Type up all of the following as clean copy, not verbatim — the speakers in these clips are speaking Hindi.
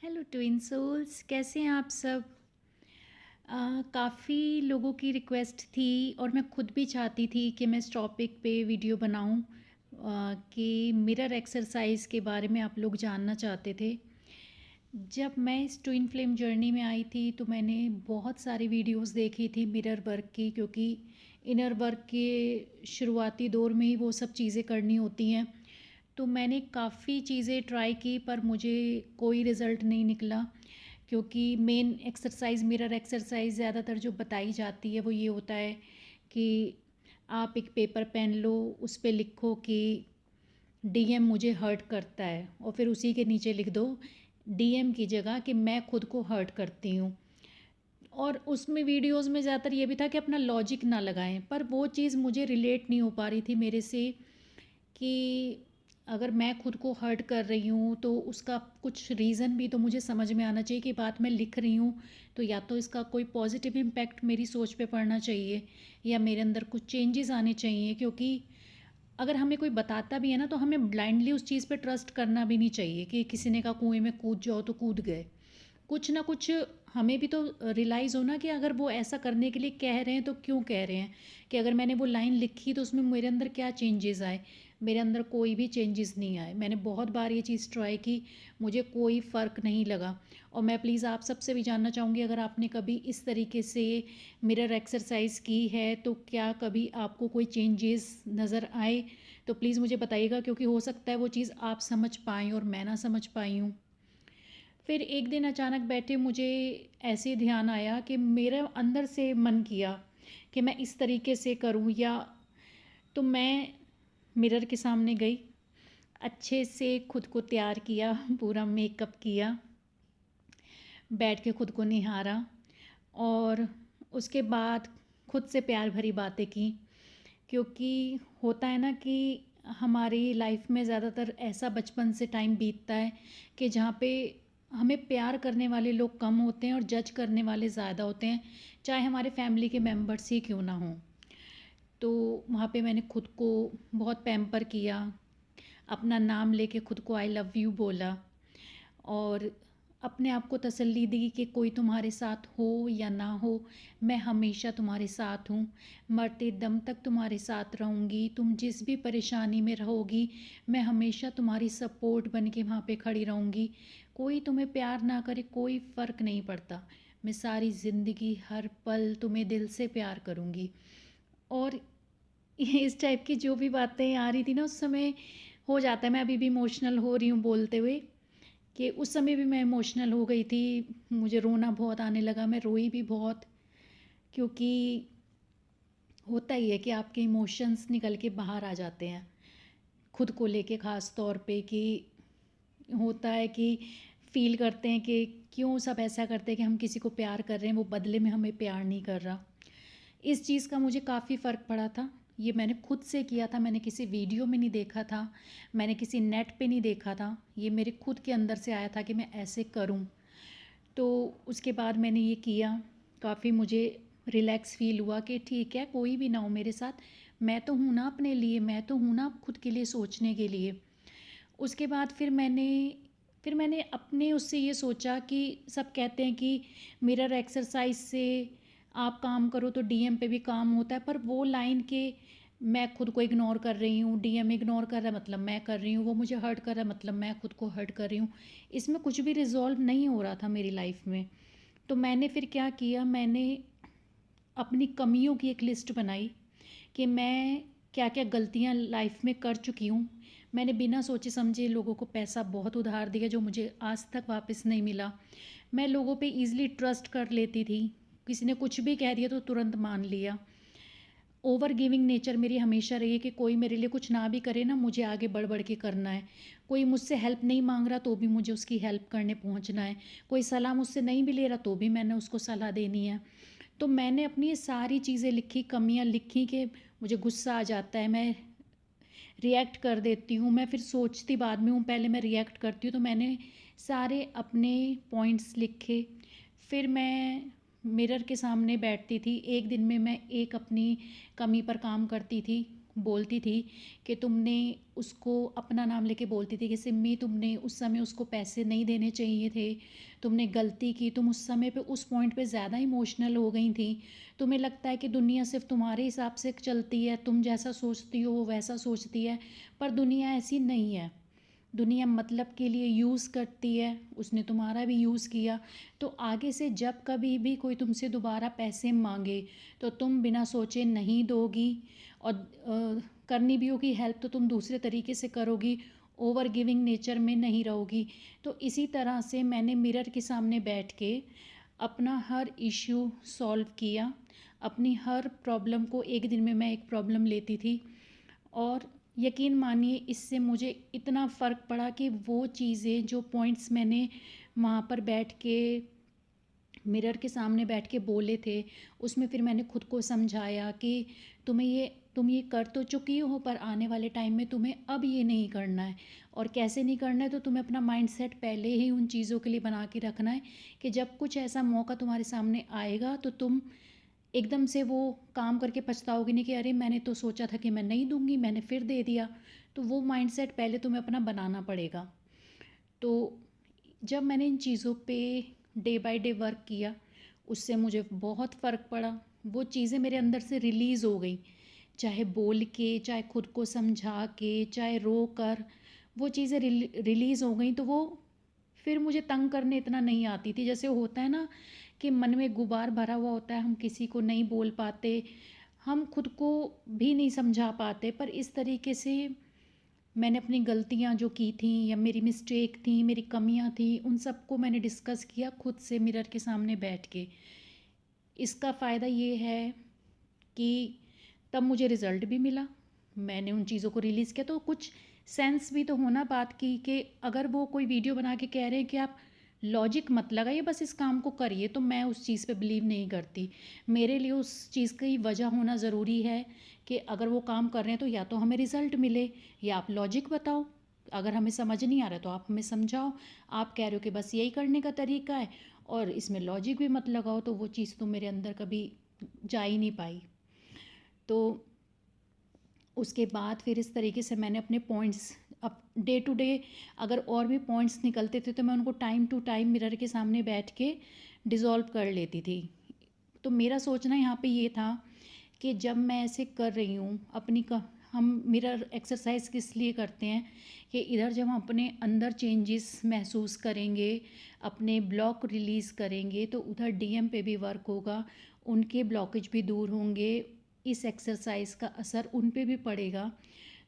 हेलो ट्विन सोल्स, कैसे हैं आप सब। काफ़ी लोगों की रिक्वेस्ट थी और मैं खुद भी चाहती थी कि मैं इस टॉपिक पे वीडियो बनाऊं, कि मिरर एक्सरसाइज के बारे में आप लोग जानना चाहते थे। जब मैं इस ट्विन फ्लेम जर्नी में आई थी तो मैंने बहुत सारी वीडियोस देखी थी मिरर वर्क की, क्योंकि इनर वर्क के शुरुआती दौर में ही वो सब चीज़ें करनी होती हैं। तो मैंने काफ़ी चीज़ें ट्राई की पर मुझे कोई रिज़ल्ट नहीं निकला, क्योंकि मेन एक्सरसाइज मिरर एक्सरसाइज ज़्यादातर जो बताई जाती है वो ये होता है कि आप एक पेपर पेन लो, उस पे लिखो कि डीएम मुझे हर्ट करता है, और फिर उसी के नीचे लिख दो डीएम की जगह कि मैं खुद को हर्ट करती हूँ। और उसमें वीडियोस में ज़्यादातर ये भी था कि अपना लॉजिक ना लगाएं, पर वो चीज़ मुझे रिलेट नहीं हो पा रही थी मेरे से, कि अगर मैं खुद को हर्ट कर रही हूँ तो उसका कुछ रीज़न भी तो मुझे समझ में आना चाहिए कि बात मैं लिख रही हूँ तो या तो इसका कोई पॉजिटिव इम्पैक्ट मेरी सोच पे पड़ना चाहिए या मेरे अंदर कुछ चेंजेस आने चाहिए। क्योंकि अगर हमें कोई बताता भी है ना तो हमें ब्लाइंडली उस चीज़ पे ट्रस्ट करना भी नहीं चाहिए कि किसी ने कहा कुएं में कूद जाओ तो कूद गए। कुछ ना कुछ हमें भी तो रियलाइज़ हो ना कि अगर वो ऐसा करने के लिए कह रहे हैं तो क्यों कह रहे हैं, कि अगर मैंने वो लाइन लिखी तो उसमें मेरे अंदर क्या चेंजेस आए। मेरे अंदर कोई भी चेंजेस नहीं आए। मैंने बहुत बार ये चीज़ ट्राई की, मुझे कोई फ़र्क नहीं लगा। और मैं प्लीज़ आप सबसे भी जानना चाहूँगी, अगर आपने कभी इस तरीके से मिरर एक्सरसाइज की है तो क्या कभी आपको कोई चेंजेस नज़र आए, तो प्लीज़ मुझे बताइएगा, क्योंकि हो सकता है वो चीज़ आप समझ पाएँ और मैं ना समझ पाई हूँ। फिर एक दिन अचानक बैठे मुझे ऐसे ध्यान आया कि मेरे अंदर से मन किया कि मैं इस तरीके से करूं, या तो मैं मिरर के सामने गई, अच्छे से खुद को तैयार किया, पूरा मेकअप किया, बैठ के खुद को निहारा, और उसके बाद खुद से प्यार भरी बातें की। क्योंकि होता है ना कि हमारी लाइफ में ज़्यादातर ऐसा बचपन से टाइम बीतता है कि जहाँ पे हमें प्यार करने वाले लोग कम होते हैं और जज करने वाले ज़्यादा होते हैं, चाहे हमारे फैमिली के मेंबर्स ही क्यों ना हों। तो वहाँ पे मैंने खुद को बहुत पैम्पर किया, अपना नाम लेके खुद को आई लव यू बोला, और अपने आप को तसल्ली दी कि कोई तुम्हारे साथ हो या ना हो, मैं हमेशा तुम्हारे साथ हूँ, मरते दम तक तुम्हारे साथ रहूँगी। तुम जिस भी परेशानी में रहोगी मैं हमेशा तुम्हारी सपोर्ट बन के वहाँ पे खड़ी रहूँगी। कोई तुम्हें प्यार ना करे कोई फ़र्क नहीं पड़ता, मैं सारी ज़िंदगी हर पल तुम्हें दिल से प्यार करूँगी। और इस टाइप की जो भी बातें आ रही थी ना उस समय, हो जाता है, मैं अभी भी इमोशनल हो रही हूँ बोलते हुए, कि उस समय भी मैं इमोशनल हो गई थी। मुझे रोना बहुत आने लगा, मैं रोई भी बहुत, क्योंकि होता ही है कि आपके इमोशंस निकल के बाहर आ जाते हैं खुद को लेके, ख़ास तौर पे कि होता है कि फ़ील करते हैं कि क्यों सब ऐसा करते हैं कि हम किसी को प्यार कर रहे हैं वो बदले में हमें प्यार नहीं कर रहा। इस चीज़ का मुझे काफ़ी फ़र्क पड़ा था। ये मैंने खुद से किया था, मैंने किसी वीडियो में नहीं देखा था, मैंने किसी नेट पे नहीं देखा था, ये मेरे खुद के अंदर से आया था कि मैं ऐसे करूं। तो उसके बाद मैंने ये किया, काफ़ी मुझे रिलैक्स फ़ील हुआ कि ठीक है कोई भी ना हो मेरे साथ, मैं तो हूँ ना अपने लिए, मैं तो हूँ ना खुद के लिए सोचने के लिए। उसके बाद फिर मैंने अपने उससे ये सोचा कि सब कहते हैं कि मिरर एक्सरसाइज से आप काम करो तो डीएम पे भी काम होता है, पर वो लाइन के मैं खुद को इग्नोर कर रही हूँ, डीएम इग्नोर कर रहा है मतलब मैं कर रही हूँ, वो मुझे हर्ट कर रहा है मतलब मैं खुद को हर्ट कर रही हूँ, इसमें कुछ भी रिजॉल्व नहीं हो रहा था मेरी लाइफ में। तो मैंने फिर क्या किया, मैंने अपनी कमियों की एक लिस्ट बनाई कि मैं क्या क्या गलतियाँ लाइफ में कर चुकी हूँ। मैंने बिना सोचे समझे लोगों को पैसा बहुत उधार दिया जो मुझे आज तक वापस नहीं मिला। मैं लोगों पे ईज़िली ट्रस्ट कर लेती थी, किसी ने कुछ भी कह दिया तो तुरंत मान लिया। ओवर गिविंग नेचर मेरी हमेशा रही है कि कोई मेरे लिए कुछ ना भी करे ना, मुझे आगे बढ़ बढ़ के करना है। कोई मुझसे हेल्प नहीं मांग रहा तो भी मुझे उसकी हेल्प करने पहुंचना है। कोई सलाह मुझसे नहीं भी ले रहा तो भी मैंने उसको सलाह देनी है। तो मैंने अपनी ये सारी चीज़ें लिखी, कमियां लिखी कि मुझे गुस्सा आ जाता है, मैं रिएक्ट कर देती हूँ, मैं फिर सोचती बाद में हूँ, पहले मैं रिएक्ट करती हूँ। तो मैंने सारे अपने पॉइंट्स लिखे। फिर मैं मिरर के सामने बैठती थी, एक दिन में मैं एक अपनी कमी पर काम करती थी, बोलती थी कि तुमने उसको अपना नाम लेके बोलती थी कि सिम्मी तुमने उस समय उसको पैसे नहीं देने चाहिए थे, तुमने गलती की, तुम उस समय पे उस पॉइंट पे ज़्यादा इमोशनल हो गई थी, तुम्हें लगता है कि दुनिया सिर्फ तुम्हारे हिसाब से चलती है, तुम जैसा सोचती हो वो वैसा सोचती है, पर दुनिया ऐसी नहीं है। दुनिया मतलब के लिए यूज़ करती है, उसने तुम्हारा भी यूज़ किया। तो आगे से जब कभी भी कोई तुमसे दोबारा पैसे मांगे तो तुम बिना सोचे नहीं दोगी, और करनी भी होगी हेल्प तो तुम दूसरे तरीके से करोगी, ओवर गिविंग नेचर में नहीं रहोगी। तो इसी तरह से मैंने मिरर के सामने बैठ के अपना हर इश्यू सॉल्व किया। अपनी हर प्रॉब्लम को, एक दिन में मैं एक प्रॉब्लम लेती थी, और यकीन मानिए इससे मुझे इतना फ़र्क पड़ा कि वो चीज़ें जो पॉइंट्स मैंने वहाँ पर बैठ के मिरर के सामने बैठ के बोले थे, उसमें फिर मैंने खुद को समझाया कि तुम ये कर तो चुकी हो, पर आने वाले टाइम में तुम्हें अब ये नहीं करना है। और कैसे नहीं करना है, तो तुम्हें अपना माइंडसेट पहले ही उन चीज़ों के लिए बना के रखना है कि जब कुछ ऐसा मौका तुम्हारे सामने आएगा तो तुम एकदम से वो काम करके पछताओगे नहीं कि अरे मैंने तो सोचा था कि मैं नहीं दूंगी, मैंने फिर दे दिया। तो वो माइंडसेट पहले तुम्हें अपना बनाना पड़ेगा। तो जब मैंने इन चीज़ों पे डे बाय डे वर्क किया, उससे मुझे बहुत फ़र्क पड़ा। वो चीज़ें मेरे अंदर से रिलीज़ हो गई, चाहे बोल के, चाहे खुद को समझा के, चाहे रो कर, वो चीज़ें रिलीज़ हो गई। तो वो फिर मुझे तंग करने इतना नहीं आती थी। जैसे होता है ना कि मन में गुबार भरा हुआ होता है, हम किसी को नहीं बोल पाते, हम खुद को भी नहीं समझा पाते, पर इस तरीके से मैंने अपनी गलतियाँ जो की थी या मेरी मिस्टेक थी, मेरी कमियाँ थी, उन सबको मैंने डिस्कस किया खुद से मिरर के सामने बैठ के। इसका फ़ायदा ये है कि तब मुझे रिज़ल्ट भी मिला। मैंने उन चीज़ों को रिलीज़ किया तो कुछ सेंस भी तो होना बात की, कि अगर वो कोई वीडियो बना के कह रहे हैं कि आप लॉजिक मत लगाइए, बस इस काम को करिए, तो मैं उस चीज़ पे बिलीव नहीं करती। मेरे लिए उस चीज़ की वजह होना ज़रूरी है कि अगर वो काम कर रहे हैं तो या तो हमें रिज़ल्ट मिले, या आप लॉजिक बताओ। अगर हमें समझ नहीं आ रहा तो आप हमें समझाओ। आप कह रहे हो कि बस यही करने का तरीका है और इसमें लॉजिक भी मत लगाओ, तो वो चीज़ तो मेरे अंदर कभी जा ही नहीं पाई। तो उसके बाद फिर इस तरीके से मैंने अपने पॉइंट्स अब डे टू डे, अगर और भी पॉइंट्स निकलते थे तो मैं उनको टाइम टू टाइम मिरर के सामने बैठ के डिज़ोल्व कर लेती थी। तो मेरा सोचना यहाँ पे ये था कि जब मैं ऐसे कर रही हूँ हम मिरर एक्सरसाइज किस लिए करते हैं कि इधर जब हम अपने अंदर चेंजेस महसूस करेंगे, अपने ब्लॉक रिलीज़ करेंगे, तो उधर डीएम पे भी वर्क होगा, उनके ब्लॉकेज भी दूर होंगे, इस एक्सरसाइज का असर उन पे भी पड़ेगा।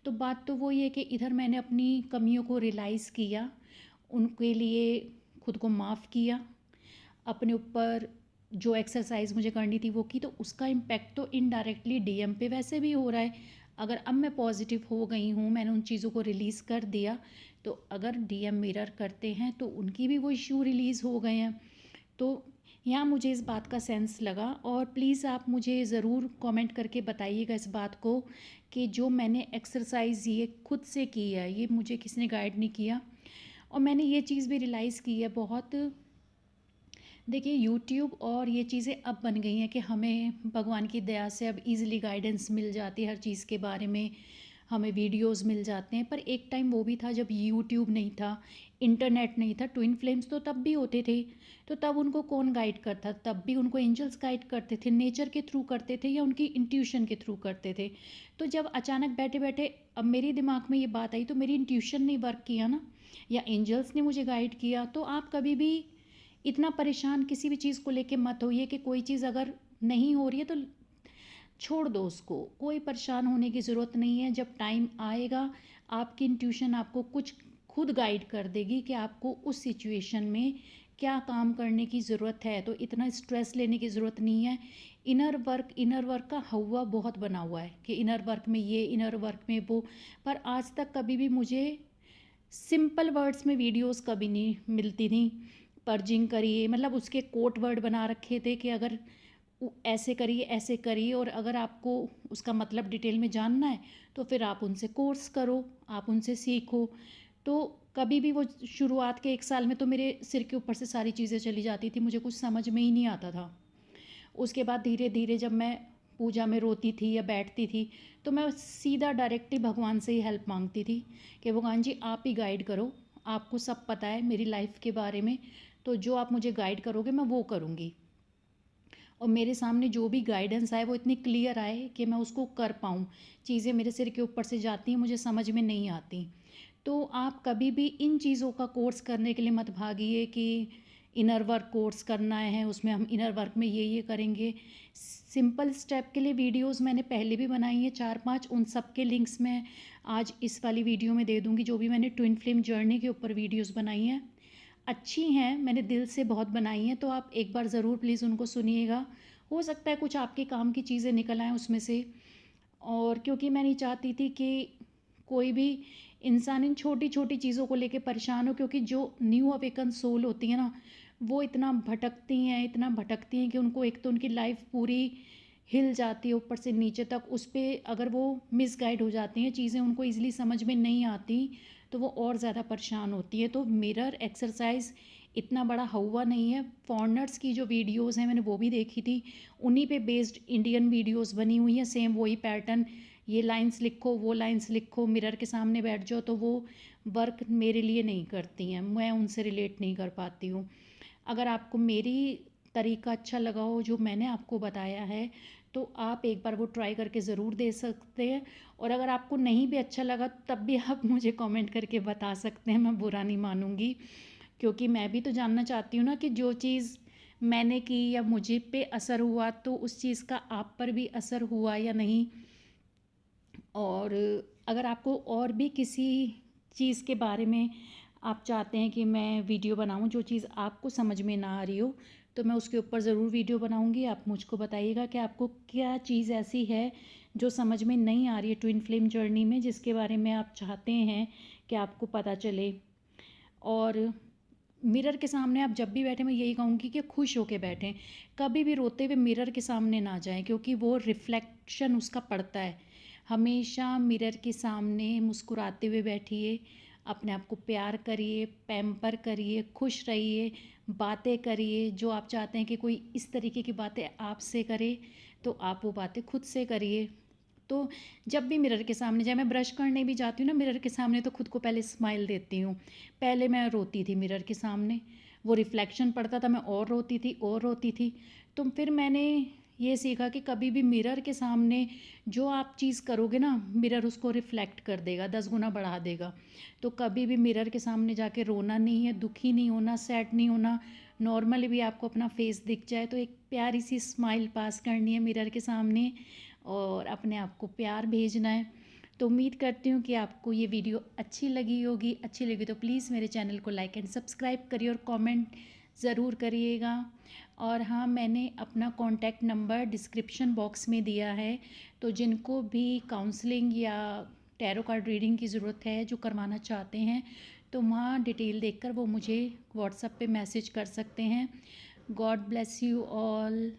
तो बात तो वही है कि इधर मैंने अपनी कमियों को रियलाइज़ किया, उनके लिए खुद को माफ़ किया, अपने ऊपर जो एक्सरसाइज मुझे करनी थी वो की, तो उसका इम्पैक्ट तो इनडायरेक्टली डीएम पे वैसे भी हो रहा है। अगर अब मैं पॉजिटिव हो गई हूँ, मैंने उन चीज़ों को रिलीज़ कर दिया, तो अगर डीएम मिरर करते हैं तो उनकी भी वो इश्यू रिलीज़ हो गए हैं। तो यहाँ मुझे इस बात का सेंस लगा, और प्लीज़ आप मुझे ज़रूर कमेंट करके बताइएगा इस बात को कि जो मैंने एक्सरसाइज ये खुद से की है, ये मुझे किसी ने गाइड नहीं किया। और मैंने ये चीज़ भी रियलाइज़ की है बहुत। देखिए यूट्यूब और ये चीज़ें अब बन गई हैं कि हमें भगवान की दया से अब इजीली गाइडेंस मिल जाती है हर चीज़ के बारे में, हमें वीडियोस मिल जाते हैं। पर एक टाइम वो भी था जब यूट्यूब नहीं था, इंटरनेट नहीं था, ट्विन फ्लेम्स तो तब भी होते थे। तो तब उनको कौन गाइड करता? तब भी उनको एंजल्स गाइड करते थे, नेचर के थ्रू करते थे या उनकी इंट्यूशन के थ्रू करते थे। तो जब अचानक बैठे बैठे अब मेरे दिमाग में ये बात आई, तो मेरी इंट्यूशन ने वर्क किया ना, या एंजल्स ने मुझे गाइड किया। तो आप कभी भी इतना परेशान किसी भी चीज़ को लेके मत होइए कि कोई चीज़ अगर नहीं हो रही है तो छोड़ दो उसको, कोई परेशान होने की ज़रूरत नहीं है। जब टाइम आएगा आपकी इंट्यूशन आपको कुछ खुद गाइड कर देगी कि आपको उस सिचुएशन में क्या काम करने की ज़रूरत है। तो इतना स्ट्रेस लेने की ज़रूरत नहीं है। इनर वर्क का हवा बहुत बना हुआ है कि इनर वर्क में ये, इनर वर्क में वो, पर आज तक कभी भी मुझे सिंपल वर्ड्स में वीडियोस कभी नहीं मिलती थी। पर्जिंग करिए, मतलब उसके कोट वर्ड बना रखे थे कि अगर ऐसे करिए, और अगर आपको उसका मतलब डिटेल में जानना है तो फिर आप उनसे कोर्स करो, आप उनसे सीखो। तो कभी भी वो शुरुआत के 1 साल में तो मेरे सिर के ऊपर से सारी चीज़ें चली जाती थी, मुझे कुछ समझ में ही नहीं आता था। उसके बाद धीरे धीरे जब मैं पूजा में रोती थी या बैठती थी, तो मैं सीधा डायरेक्टली भगवान से ही हेल्प मांगती थी कि भगवान जी आप ही गाइड करो, आपको सब पता है मेरी लाइफ के बारे में, तो जो आप मुझे गाइड करोगे मैं वो करूँगी। और मेरे सामने जो भी गाइडेंस आए वो इतनी क्लियर आए कि मैं उसको कर पाऊँ। चीज़ें मेरे सिर के ऊपर से जाती हैं, मुझे समझ में नहीं आती। तो आप कभी भी इन चीज़ों का कोर्स करने के लिए मत भागिए कि इनर वर्क कोर्स करना है, उसमें हम इनर वर्क में ये करेंगे। सिंपल स्टेप के लिए वीडियोस मैंने पहले भी बनाई हैं 4-5, उन सब के लिंक्स मैं आज इस वाली वीडियो में दे दूँगी, जो भी मैंने ट्विन फ्लेम जर्नी के ऊपर वीडियोस बनाई हैं। अच्छी हैं, मैंने दिल से बहुत बनाई हैं, तो आप एक बार ज़रूर प्लीज़ उनको सुनिएगा। हो सकता है कुछ आपके काम की चीज़ें निकल आएँ उसमें से। और क्योंकि मैं नहीं चाहती थी कि कोई भी इंसान इन छोटी-छोटी चीज़ों को लेके परेशान हो, क्योंकि जो न्यू अवेकन सोल होती है ना, वो इतना भटकती हैं कि उनको एक तो उनकी लाइफ पूरी हिल जाती है ऊपर से नीचे तक। उस पे अगर वो मिसगाइड हो जाती हैं, चीज़ें उनको ईज़िली समझ में नहीं आती, तो वो और ज़्यादा परेशान होती हैं। तो मिरर एक्सरसाइज़ इतना बड़ा हौवा नहीं है। फॉरेनर्स की जो वीडियोज़ हैं मैंने वो भी देखी थी, उन्हीं पे बेस्ड इंडियन वीडियोज़ बनी हुई हैं, सेम वही पैटर्न, ये लाइन्स लिखो, वो लाइन्स लिखो, मिरर के सामने बैठ जाओ, तो वो वर्क मेरे लिए नहीं करती हैं, मैं उनसे रिलेट नहीं कर पाती हूँ। अगर आपको मेरी तरीका अच्छा लगा हो जो मैंने आपको बताया है, तो आप एक बार वो ट्राई करके ज़रूर दे सकते हैं। और अगर आपको नहीं भी अच्छा लगा तब भी आप मुझे कमेंट करके बता सकते हैं, मैं बुरा नहीं मानूँगी। क्योंकि मैं भी तो जानना चाहती हूँ ना कि जो चीज़ मैंने की या मुझे पे असर हुआ, तो उस चीज़ का आप पर भी असर हुआ या नहीं। और अगर आपको और भी किसी चीज़ के बारे में आप चाहते हैं कि मैं वीडियो बनाऊं, जो चीज़ आपको समझ में ना आ रही हो, तो मैं उसके ऊपर ज़रूर वीडियो बनाऊंगी। आप मुझको बताइएगा कि आपको क्या चीज़ ऐसी है जो समझ में नहीं आ रही है ट्विन फ्लेम जर्नी में, जिसके बारे में आप चाहते हैं कि आपको पता चले। और मिरर के सामने आप जब भी बैठें, मैं यही कहूँगी कि खुश होके बैठें। कभी भी रोते हुए मिरर के सामने ना जाएं, क्योंकि वो रिफ्लेक्शन उसका पड़ता है। हमेशा मिरर के सामने मुस्कुराते हुए बैठिए, अपने आप को प्यार करिए, पैम्पर करिए, खुश रहिए, बातें करिए। जो आप चाहते हैं कि कोई इस तरीके की बातें आपसे करे, तो आप वो बातें खुद से करिए। तो जब भी मिरर के सामने जाए, मैं ब्रश करने भी जाती हूँ ना मिरर के सामने, तो खुद को पहले स्माइल देती हूँ। पहले मैं रोती थी मिरर के सामने, वो रिफ्लेक्शन पड़ता था, मैं और रोती थी और रोती थी। तो फिर मैंने ये सीखा कि कभी भी मिरर के सामने जो आप चीज़ करोगे ना, मिरर उसको रिफ्लेक्ट कर देगा, 10 गुना बढ़ा देगा। तो कभी भी मिरर के सामने जाके रोना नहीं है, दुखी नहीं होना, सैड नहीं होना। नॉर्मली भी आपको अपना फेस दिख जाए तो एक प्यारी सी स्माइल पास करनी है मिरर के सामने, और अपने आप को प्यार भेजना है। तो उम्मीद करती हूँ कि आपको ये वीडियो अच्छी लगी होगी। अच्छी लगी तो प्लीज़ मेरे चैनल को लाइक एंड सब्सक्राइब करिए और कमेंट ज़रूर करिएगा। और हाँ, मैंने अपना कॉन्टैक्ट नंबर डिस्क्रिप्शन बॉक्स में दिया है, तो जिनको भी काउंसलिंग या टैरो कार्ड रीडिंग की ज़रूरत है, जो करवाना चाहते हैं, तो वहाँ डिटेल देखकर वो मुझे व्हाट्सएप पे मैसेज कर सकते हैं। God bless you all.